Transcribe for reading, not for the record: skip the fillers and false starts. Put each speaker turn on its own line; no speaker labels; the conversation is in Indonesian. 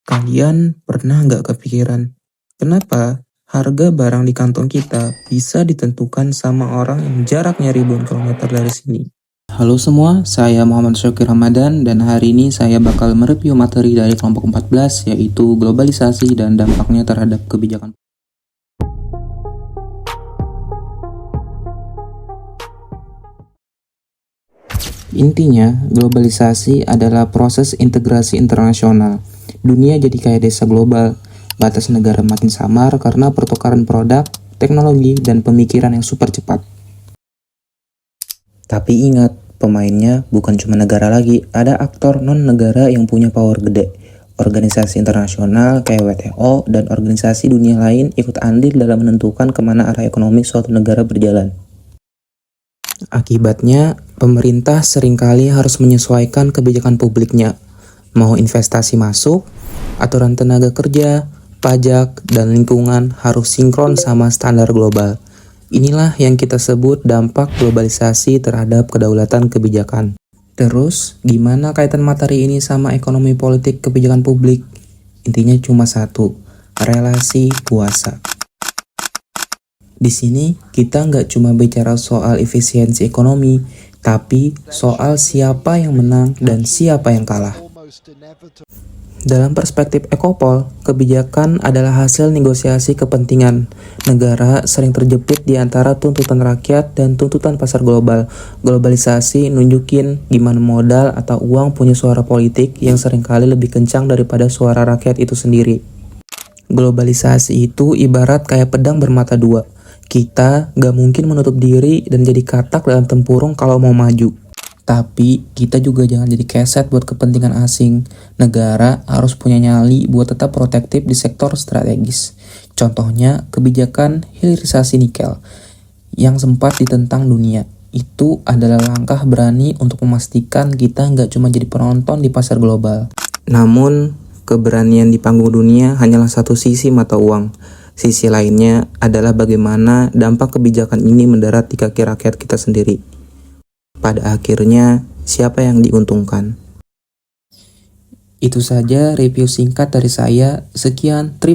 Kalian pernah nggak kepikiran, kenapa harga barang di kantong kita bisa ditentukan sama orang yang jaraknya ribuan kilometer dari sini?
Halo semua, saya Muhammad Syakir Ramadan dan hari ini saya bakal mereview materi dari kelompok 14 yaitu globalisasi dan dampaknya terhadap kebijakan. Intinya, globalisasi adalah proses integrasi internasional. Dunia jadi kayak desa global, batas negara makin samar karena pertukaran produk, teknologi, dan pemikiran yang super cepat.
Tapi ingat, pemainnya bukan cuma negara lagi, ada aktor non-negara yang punya power gede. Organisasi internasional kayak WTO dan organisasi dunia lain ikut andil dalam menentukan kemana arah ekonomi suatu negara berjalan.
Akibatnya, pemerintah seringkali harus menyesuaikan kebijakan publiknya. Mau investasi masuk, aturan tenaga kerja, pajak, dan lingkungan harus sinkron sama standar global. Inilah yang kita sebut dampak globalisasi terhadap kedaulatan kebijakan. Terus, gimana kaitan materi ini sama ekonomi politik kebijakan publik? Intinya cuma satu, relasi kuasa. Di sini kita nggak cuma bicara soal efisiensi ekonomi, tapi soal siapa yang menang dan siapa yang kalah. Dalam perspektif Ekopol, kebijakan adalah hasil negosiasi kepentingan. Negara sering terjepit di antara tuntutan rakyat dan tuntutan pasar global. Globalisasi nunjukin gimana modal atau uang punya suara politik yang seringkali lebih kencang daripada suara rakyat itu sendiri. Globalisasi itu ibarat kayak pedang bermata dua. Kita gak mungkin menutup diri dan jadi katak dalam tempurung kalau mau maju. Tapi kita juga jangan jadi keset buat kepentingan asing. Negara harus punya nyali buat tetap protektif di sektor strategis. Contohnya kebijakan hilirisasi nikel yang sempat ditentang dunia. Itu adalah langkah berani untuk memastikan kita gak cuma jadi penonton di pasar global. Namun keberanian di panggung dunia hanyalah satu sisi mata uang. Sisi lainnya adalah bagaimana dampak kebijakan ini mendarat di kaki rakyat kita sendiri. Pada akhirnya, siapa yang diuntungkan? Itu saja review singkat dari saya. Sekian, terima kasih.